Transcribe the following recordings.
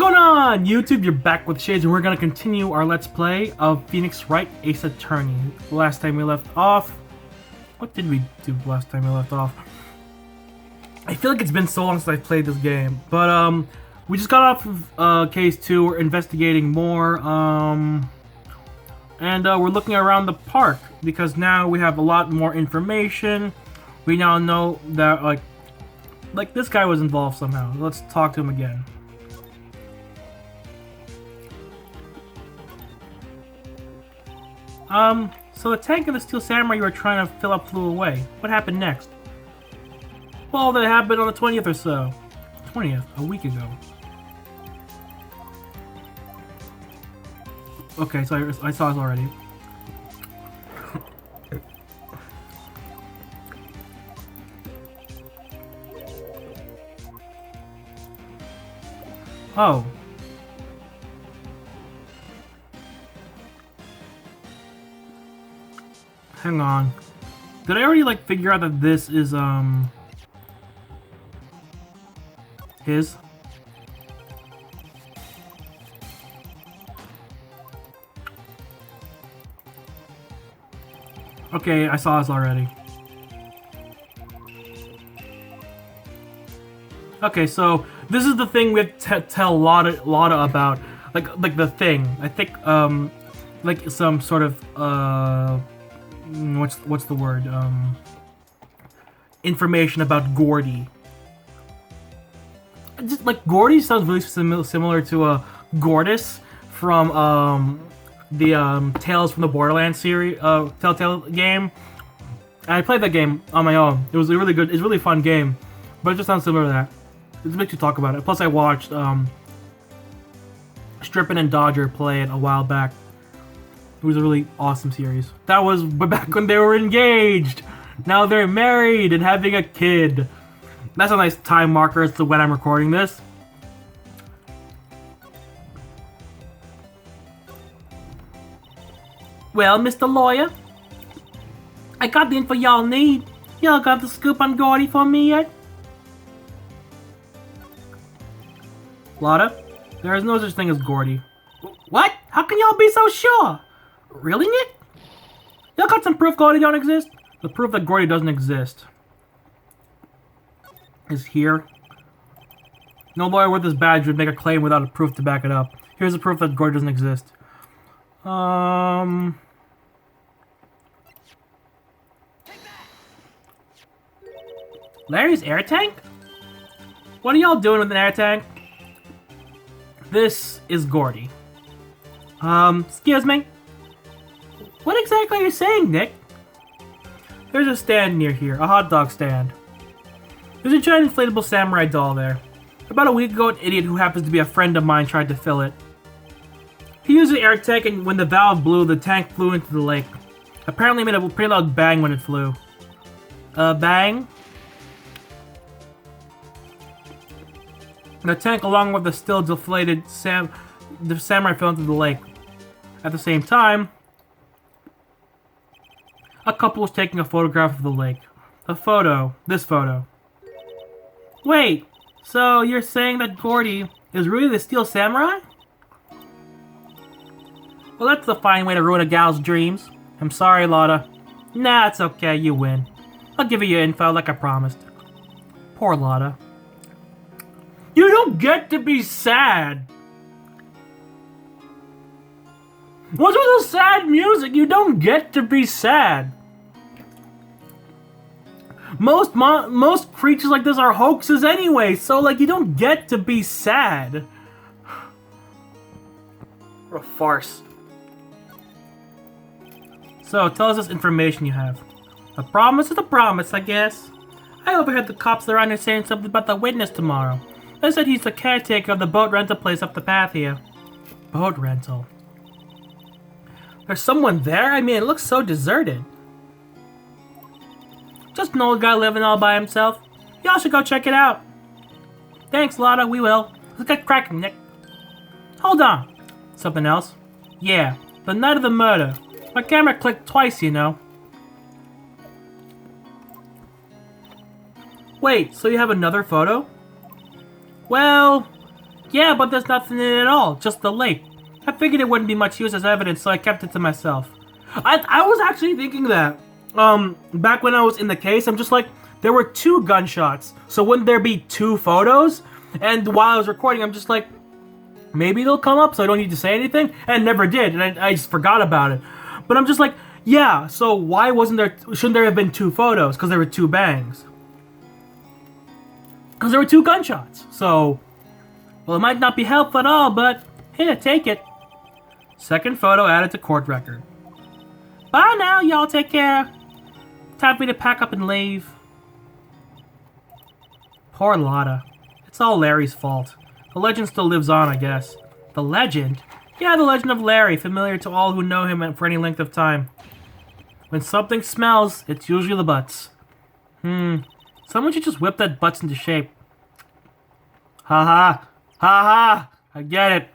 What's going on, YouTube? You're back with Shades, and we're gonna continue our Let's Play of Phoenix Wright Ace Attorney. Last time we left off... What did we do last time we left off? I feel like it's been so long since I played this game. But, we just got off of case 2. We're investigating more, and we're looking around the park. Because now we have a lot more information. We now know that, like this guy was involved somehow. Let's talk to him again. So the tank and the steel samurai you were trying to fill up flew away. What happened next? Well, that happened on the 20th or so. 20th, a week ago. Okay, so I saw it already. Oh. Hang on. Did I already, figure out that this is, his? Okay, I saw this already. Okay, so this is the thing we have to tell Lotta about. Like the thing. I think, like some sort of, what's the word? Information about Gordy. Just, Gordy sounds really similar to Gordis from the Tales from the Borderlands series, Telltale game. And I played that game on my own. It was a really good, it's a really fun game, but it just sounds similar to that. It just makes you talk about it. Plus, I watched Strippin' and Dodger play it a while back. It was a really awesome series. That was back when they were engaged. Now they're married and having a kid. That's a nice time marker as to when I'm recording this. Well, Mr. Lawyer, I got the info y'all need. Y'all got the scoop on Gordy for me yet? Lotta, there is no such thing as Gordy. What? How can y'all be so sure? Really, Nick? Y'all got some proof Gordy don't exist? The proof that Gordy doesn't exist is here. No lawyer with this badge would make a claim without a proof to back it up. Here's the proof that Gordy doesn't exist. Larry's air tank? What are y'all doing with an air tank? This is Gordy. Excuse me? What exactly are you saying, Nick? There's a stand near here, a hot dog stand. There's a giant inflatable samurai doll there. About a week ago, an idiot who happens to be a friend of mine tried to fill it. He used an air tank, and when the valve blew, the tank flew into the lake. Apparently it made a pretty loud bang when it flew. Bang? The tank, along with the still deflated the samurai, fell into the lake. At the same time, a couple was taking a photograph of the lake. This photo. Wait, so you're saying that Gordy is really the Steel Samurai? Well, that's a fine way to ruin a gal's dreams. I'm sorry, Lotta. Nah, it's okay, you win. I'll give you your info like I promised. Poor Lotta. You don't get to be sad! What's with the sad music? You don't get to be sad! Most creatures like this are hoaxes anyway, so you don't get to be sad. What a farce. So, tell us this information you have. A promise is a promise, I guess. I overheard the cops around here saying something about the witness tomorrow. They said he's the caretaker of the boat rental place up the path here. Boat rental? There's someone there? I mean, it looks so deserted. Just an old guy living all by himself. Y'all should go check it out. Thanks, Lotta, we will. Let's get cracking, Nick. Hold on. Something else? Yeah, the night of the murder. My camera clicked twice, you know. Wait, so you have another photo? Well, yeah, but there's nothing in it at all, just the lake. I figured it wouldn't be much use as evidence, so I kept it to myself. I was actually thinking that, back when I was in the case, I'm just like, there were 2 gunshots, so wouldn't there be 2 photos? And while I was recording, I'm just like, maybe they'll come up so I don't need to say anything, and it never did, and I just forgot about it. But I'm just like, yeah, so why shouldn't there have been 2 photos? Because there were 2 bangs. Because there were 2 gunshots, so, well, it might not be helpful at all, but here, take it. Second photo added to court record. Bye now, y'all take care. Time for me to pack up and leave. Poor Lotta. It's all Larry's fault. The legend still lives on, I guess. The legend? Yeah, the legend of Larry, familiar to all who know him for any length of time. When something smells, it's usually the butts. Someone should just whip that butts into shape. Ha ha! Ha ha! I get it.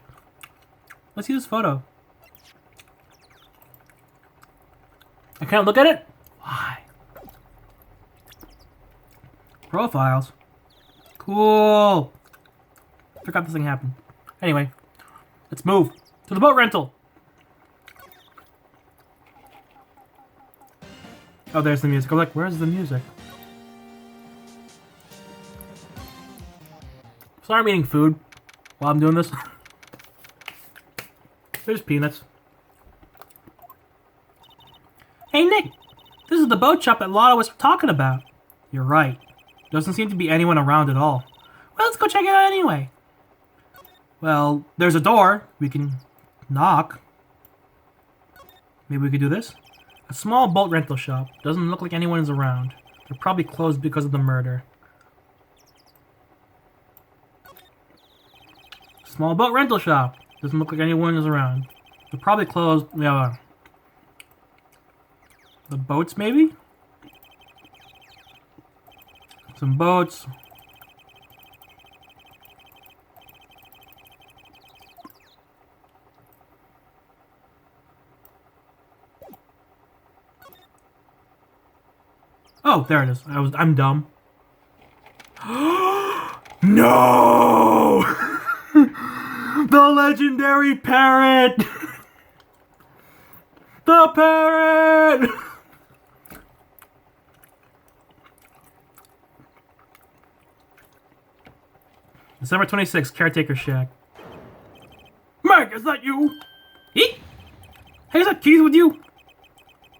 Let's see this photo. I can't look at it? Why? Profiles. Cool. Forgot this thing happened. Anyway, let's move to the boat rental. Oh, there's the music. I'm like, where's the music? Sorry I'm eating food while I'm doing this. There's peanuts. Hey, Nick! This is the boat shop that Lotta was talking about. You're right. Doesn't seem to be anyone around at all. Well, let's go check it out anyway. Well, there's a door. We can knock. Maybe we could do this? A small boat rental shop. Doesn't look like anyone is around. They're probably closed because of the murder. Small boat rental shop. Doesn't look like anyone is around. They're probably closed. Yeah. The boats, maybe? Some boats. Oh, there it is. I'm dumb. No! The legendary parrot! The parrot! December 26th, Caretaker Shack. Mike, is that you? Eek! Hey, is that Keith with you?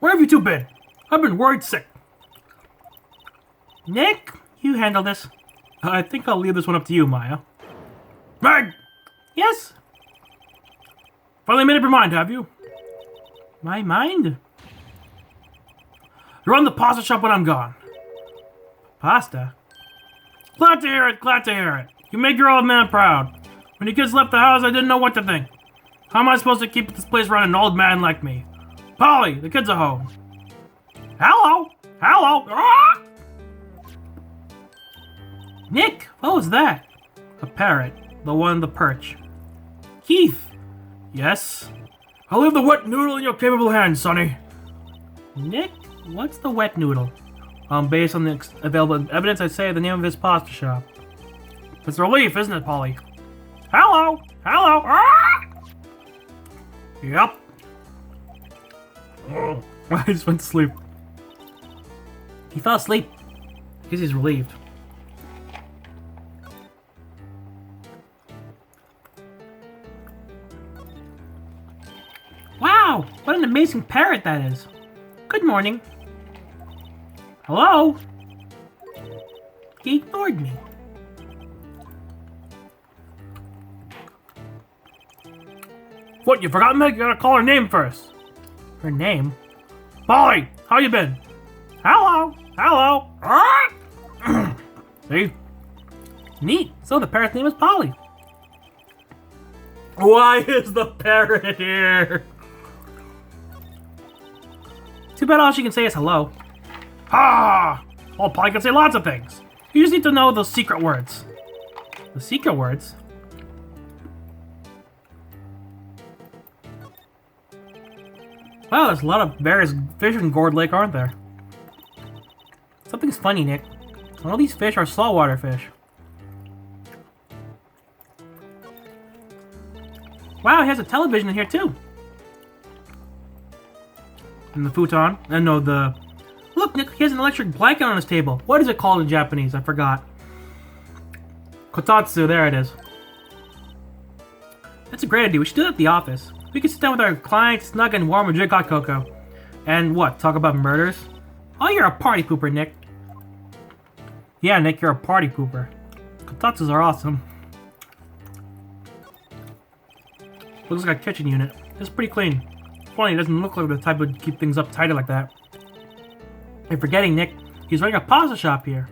Where have you two been? I've been worried sick. Nick, you handle this. I think I'll leave this one up to you, Maya. Meg! Yes? Finally made up your mind, have you? My mind? You run the pasta shop when I'm gone. Pasta? Glad to hear it, glad to hear it. You make your old man proud. When you kids left the house, I didn't know what to think. How am I supposed to keep this place running, an old man like me? Polly, the kids are home. Hello? Hello? Ah! Nick, what was that? A parrot. The one on the perch. Keith! Yes? I'll leave the wet noodle in your capable hands, Sonny. Nick, what's the wet noodle? Based on the available evidence, I'd say the name of his pasta shop. It's a relief, isn't it, Polly? Hello! Hello! Ah! Yep. I just went to sleep. He fell asleep. I guess he's relieved. Wow! What an amazing parrot that is. Good morning. Hello? He ignored me. What, you forgot, Meg? You gotta call her name first. Her name? Polly, how you been? Hello, hello. See? Neat. So the parrot's name is Polly. Why is the parrot here? Too bad all she can say is hello. Ah! Well, Polly can say lots of things. You just need to know the secret words. The secret words? Wow, there's a lot of various fish in Gourd Lake, aren't there? Something's funny, Nick. All these fish are saltwater fish. Wow, he has a television in here too. And the futon. And no, the... Look, Nick, he has an electric blanket on his table. What is it called in Japanese? I forgot. Kotatsu, there it is. That's a great idea. We should do that at the office. We can sit down with our clients, snug and warm, and drink hot cocoa. And what? Talk about murders? Oh, you're a party pooper, Nick. Yeah, Nick, you're a party pooper. Kotatsus are awesome. Looks like a kitchen unit. It's pretty clean. Funny, it doesn't look like the type would keep things up tighter like that. You're forgetting, Nick. He's running a pasta shop here.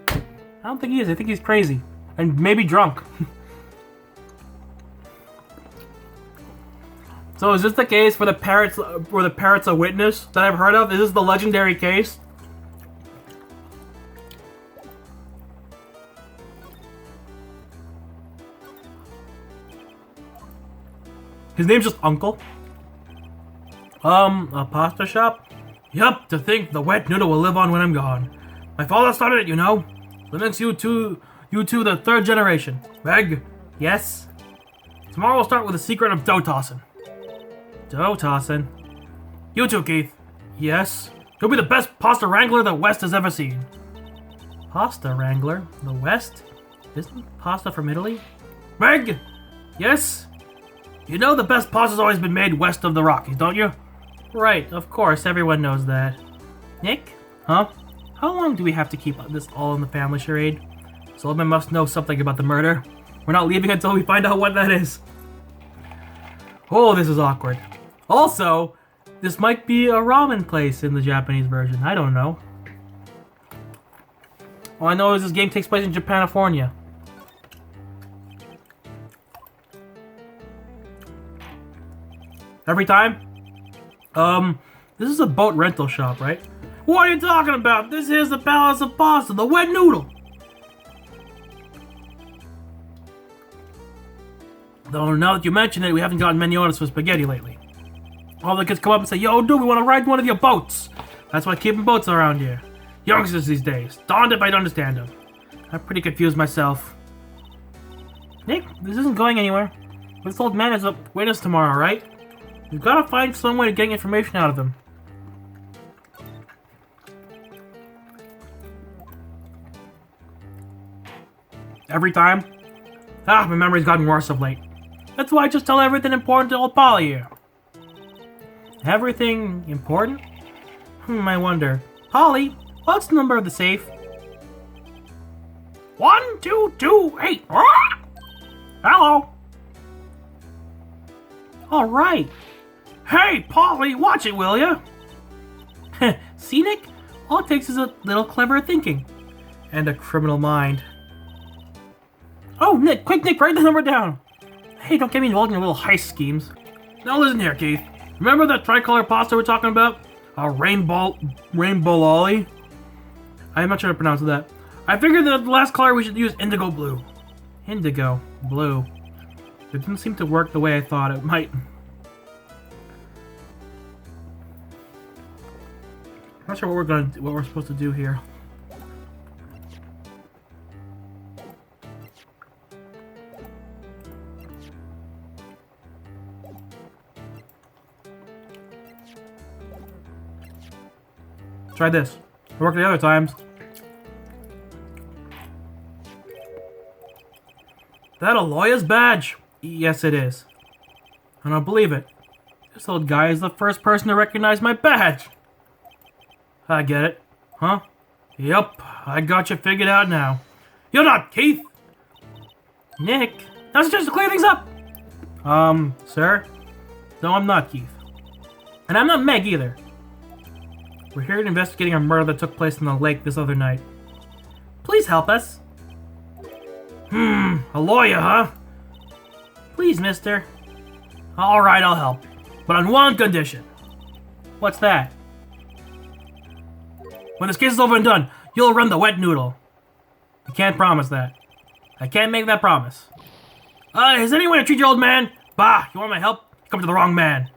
I don't think he is. I think he's crazy. And maybe drunk. So is this the case where the parrot's a witness that I've heard of? Is this the legendary case? His name's just Uncle. A pasta shop? Yup, to think the wet noodle will live on when I'm gone. My father started it, you know. So makes you two the third generation. Meg? Yes? Tomorrow we'll start with the secret of dough tossing. Dough tossing? You too, Keith. Yes? You'll be the best pasta wrangler the West has ever seen. Pasta wrangler? The West? Isn't pasta from Italy? Meg? Yes? You know the best pasta's always been made west of the Rockies, don't you? Right, of course, everyone knows that. Nick? Huh? How long do we have to keep this all in the family charade? Solomon must know something about the murder. We're not leaving until we find out what that is. Oh, this is awkward. Also, this might be a ramen place in the Japanese version. I don't know. All I know is this game takes place in Japanifornia. Every time? This is a boat rental shop, right? What are you talking about? This is the Palace of Pasta, the wet noodle! Though now that you mention it, we haven't gotten many orders for spaghetti lately. All the kids come up and say, yo, dude, we want to ride one of your boats. That's why keeping boats around here. Youngsters these days. Darned if I'd understand them. I'm pretty confused myself. Nick, this isn't going anywhere. This old man is a witness tomorrow, right? We've got to find some way to get information out of him. Every time? Ah, my memory's gotten worse of late. That's why I just tell everything important to old Polly here. Everything important? I wonder. Polly, what's the number of the safe? 1228. Hello. All right. Hey, Polly, watch it, will ya? See, Nick? All it takes is a little clever thinking. And a criminal mind. Oh, Nick, quick, Nick, write the number down. Hey, don't get me involved in your little heist schemes. Now listen here, Keith. Remember that tricolor pasta we're talking about? A rainbow lolly? I'm not sure how to pronounce that. I figured that the last color we should use indigo blue. Indigo blue. It didn't seem to work the way I thought it might. I'm not sure what we're supposed to do here. Try this. It worked the other times. That a lawyer's badge? Yes, it is. I don't believe it. This old guy is the first person to recognize my badge. I get it. Huh? Yup, I got you figured out now. You're not Keith! Nick, that's just to clear things up! Sir? No, I'm not Keith. And I'm not Meg either. We're here investigating a murder that took place in the lake this other night. Please help us. A lawyer, huh? Please, mister. Alright, I'll help. But on one condition. What's that? When this case is over and done, you'll run the wet noodle. I can't promise that. I can't make that promise. Has anyone to treat your old man? Bah, you want my help? You come to the wrong man.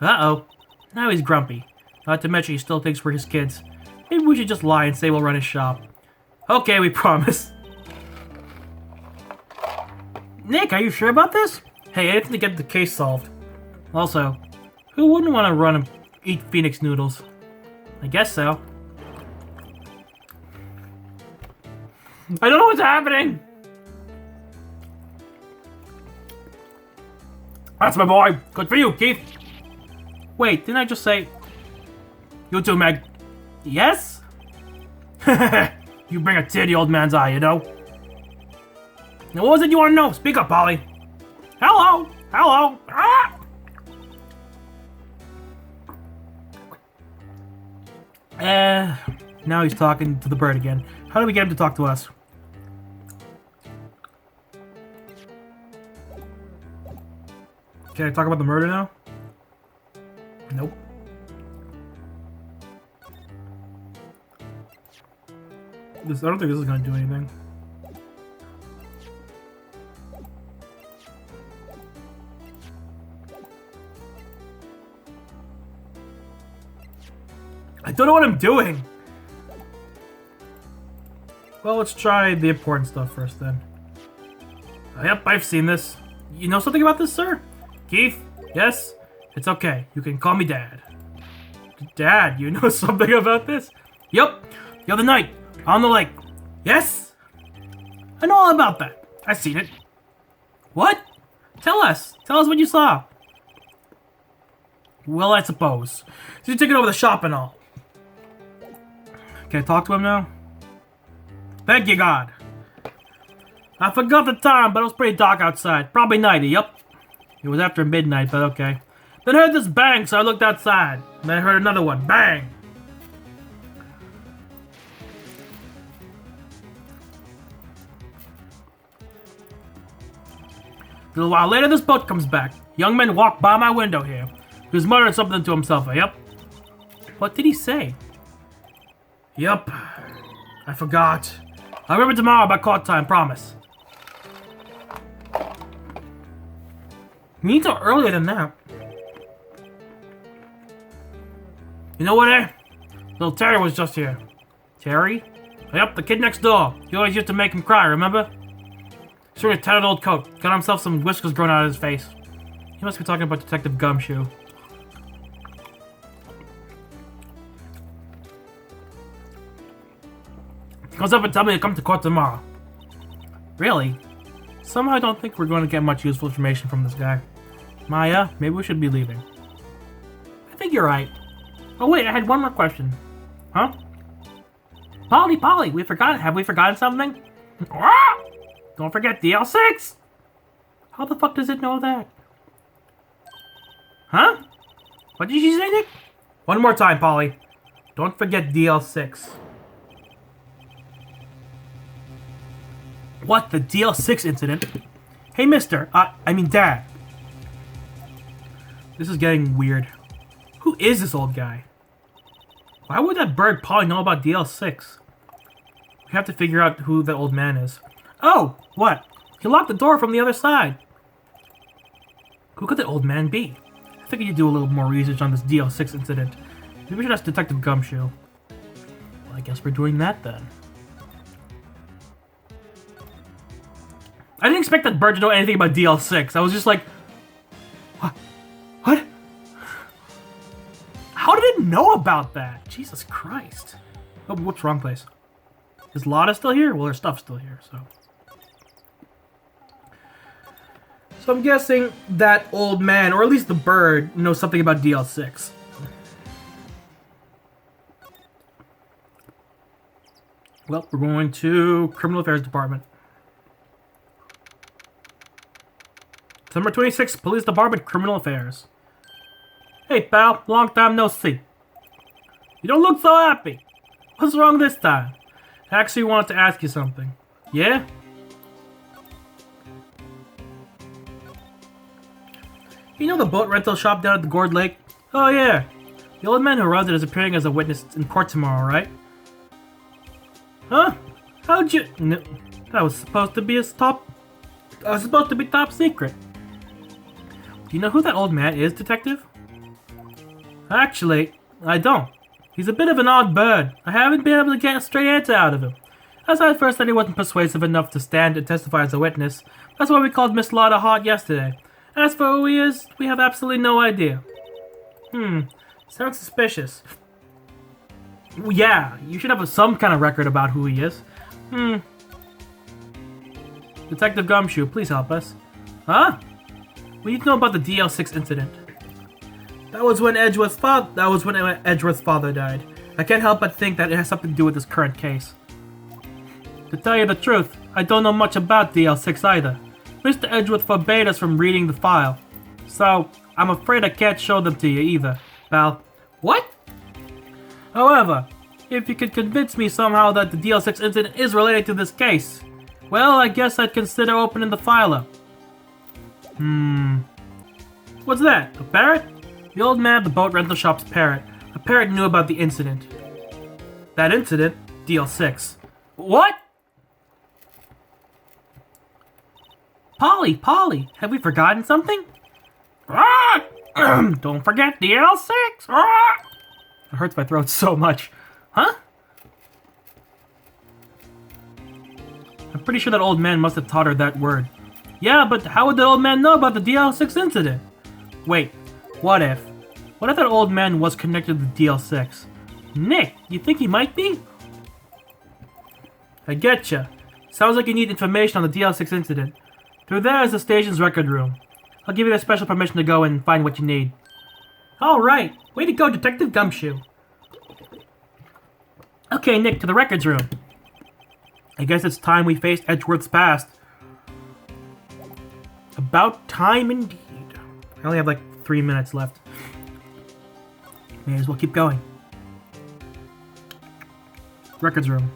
Uh-oh. Now he's grumpy. Not to mention he still thinks we're his kids. Maybe we should just lie and say we'll run his shop. Okay, we promise. Nick, are you sure about this? Hey, anything to get the case solved. Also, who wouldn't want to run and eat Phoenix noodles? I guess so. I don't know what's happening! That's my boy! Good for you, Keith! Wait, didn't I just say... You too, Meg. Yes? You bring a tear to the old man's eye, you know? Now what was it you want to know? Speak up, Polly. Hello! Hello! Ah! Now he's talking to the bird again. How do we get him to talk to us? Can I talk about the murder now? Nope. I don't think this is gonna do anything. I don't know what I'm doing! Well, let's try the important stuff first then. Yep, I've seen this. You know something about this, sir? Keith? Yes? It's okay. You can call me Dad. Dad, you know something about this? Yup. The other night, on the lake. Yes? I know all about that. I've seen it. What? Tell us. Tell us what you saw. Well, I suppose. So you're taking over the shop and all. Can I talk to him now? Thank you, God. I forgot the time, but it was pretty dark outside. Probably nighty, yup. It was after midnight, but okay. Then I heard this bang, so I looked outside. Then I heard another one. Bang! A little while later, this boat comes back. Young man walked by my window here. He was muttering something to himself. Yep. What did he say? Yup. I forgot. I'll remember tomorrow by court time, promise. You need to earlier than that. You know what, eh? Little Terry was just here. Terry? Yep, the kid next door. You always used to make him cry, remember? He's wearing a tattered old coat. Got himself some whiskers growing out of his face. He must be talking about Detective Gumshoe. He comes up and tells me to come to court tomorrow. Really? Somehow I don't think we're going to get much useful information from this guy. Maya, maybe we should be leaving. I think you're right. Oh wait, I had one more question. Huh? Polly, have we forgotten something? Ah! Don't forget DL6! How the fuck does it know that? Huh? What did you say, Nick? One more time, Polly. Don't forget DL6. What, the DL6 incident? Hey, mister, I mean dad. This is getting weird. Who is this old guy? Why would that bird Polly know about DL6? We have to figure out who that old man is. Oh, what? He locked the door from the other side. Who could that old man be? I figured you'd do a little more research on this DL6 incident. Maybe we should ask Detective Gumshoe. Well, I guess we're doing that then. I didn't expect that bird to know anything about DL6. I was just like, what? How did it know about that? Jesus Christ. Oh, whoops, wrong place. Is Lotta still here? Well, her stuff's still here, so. So I'm guessing that old man, or at least the bird, knows something about DL6. Well, we're going to Criminal Affairs Department. December 26th, Police Department, Criminal Affairs. Hey, pal. Long time no see. You don't look so happy. What's wrong this time? I actually wanted to ask you something. Yeah? You know the boat rental shop down at the Gourd Lake? Oh, yeah. The old man who runs it is appearing as a witness in court tomorrow, right? Huh? How'd you... No, that was supposed to be top secret. Do you know who that old man is, Detective? Actually, I don't. He's a bit of an odd bird. I haven't been able to get a straight answer out of him. As I first said he wasn't persuasive enough to stand and testify as a witness, That's why we called Miss Lotta hot yesterday. As for who he is, we have absolutely no idea. Sounds suspicious. Yeah, you should have some kind of record about who he is. Detective Gumshoe, please help us. Huh? We need to know about the DL6 incident. That was when Edgeworth's father died. I can't help but think that it has something to do with this current case. To tell you the truth, I don't know much about DL6 either. Mr. Edgeworth forbade us from reading the file. So, I'm afraid I can't show them to you either, pal. What? However, if you could convince me somehow that the DL6 incident is related to this case, well, I guess I'd consider opening the file up. What's that? A parrot? The old man at the boat rental shop's parrot. A parrot knew about the incident. That incident? DL6. What? Polly, have we forgotten something? Don't forget DL6! It hurts my throat so much. Huh? I'm pretty sure that old man must have taught her that word. Yeah, but how would that old man know about the DL6 incident? Wait, what if? What if that old man was connected to DL6? Nick, you think he might be? I getcha. Sounds like you need information on the DL6 incident. Through there is the station's record room. I'll give you the special permission to go and find what you need. Alright, way to go, Detective Gumshoe. Okay, Nick, to the records room. I guess it's time we faced Edgeworth's past. About time indeed. I only have like 3 minutes left. May as well keep going. Records room.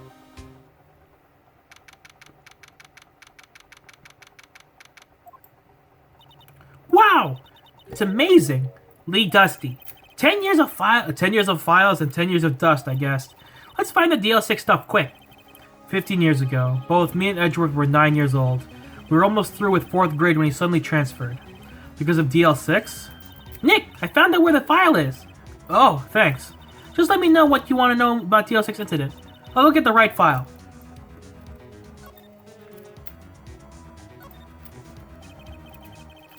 Wow! It's amazing. Lee Dusty. 10 years of files and 10 years of dust, I guess. Let's find the DL6 stuff quick. 15 years ago, both me and Edgeworth were 9 years old. We were almost through with 4th grade when he suddenly transferred. Because of DL6? Nick, I found out where the file is. Oh, thanks. Just let me know what you want to know about DL6 incident. I'll look at the right file.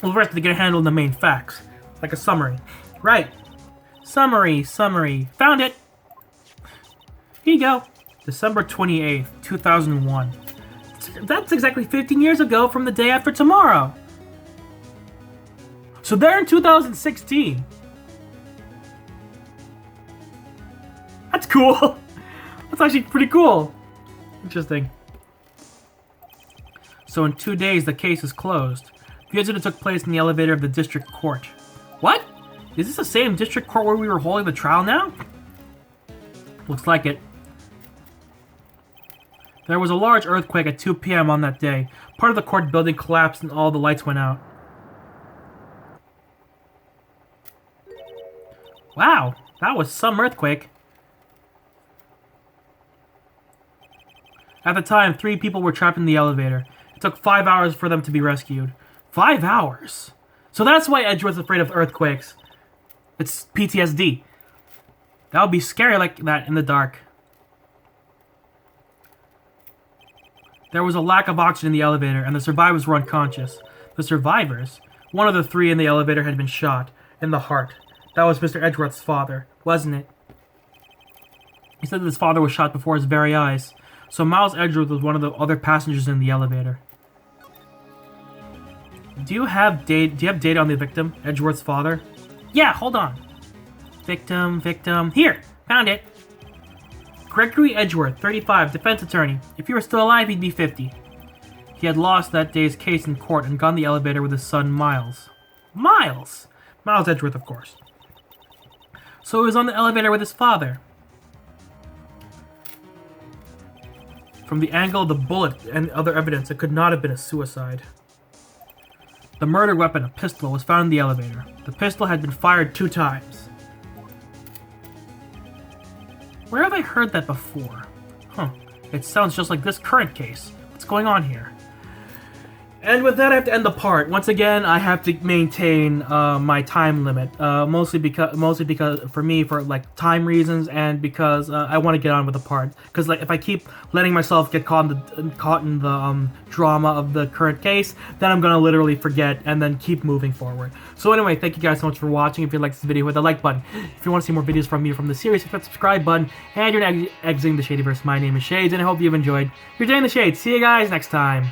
We'll first to get a handle on the main facts. Like a summary. Right. Summary. Found it! Here you go. December 28th, 2001. That's exactly 15 years ago from the day after tomorrow. So they're in 2016. That's cool. That's actually pretty cool. Interesting. So in 2 days, the case is closed. The incident took place in the elevator of the district court. What? Is this the same district court where we were holding the trial now? Looks like it. There was a large earthquake at 2 p.m. on that day. Part of the court building collapsed and all the lights went out. Wow, that was some earthquake. At the time, 3 people were trapped in the elevator. It took 5 hours for them to be rescued. 5 hours? So that's why Edgeworth's afraid of earthquakes. It's PTSD. That would be scary like that in the dark. There was a lack of oxygen in the elevator, and the survivors were unconscious. The survivors? One of the 3 in the elevator had been shot, in the heart. That was Mr. Edgeworth's father, wasn't it? He said that his father was shot before his very eyes. So Miles Edgeworth was one of the other passengers in the elevator. Do you have data on the victim, Edgeworth's father? Yeah, hold on. Victim. Here, found it. Gregory Edgeworth, 35, defense attorney. If he were still alive, he'd be 50. He had lost that day's case in court and gone the elevator with his son, Miles. Miles Edgeworth, of course. So he was on the elevator with his father. From the angle of the bullet and other evidence, it could not have been a suicide. The murder weapon, a pistol, was found in the elevator. The pistol had been fired 2 times. Where have I heard that before? It sounds just like this current case. What's going on here? And with that, I have to end the part. Once again, I have to maintain my time limit, mostly because for me, for like time reasons, and because I want to get on with the part. Because like if I keep letting myself get caught in the drama of the current case, then I'm gonna literally forget and then keep moving forward. So anyway, thank you guys so much for watching. If you liked this video, hit the like button. If you want to see more videos from me from the series, hit that subscribe button. And you're exiting the Shadyverse. My name is Shades, and I hope you've enjoyed your day in the Shades. See you guys next time.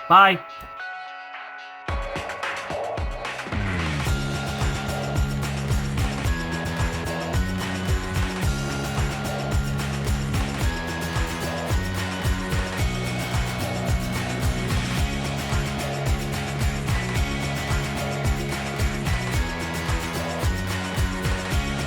Bye.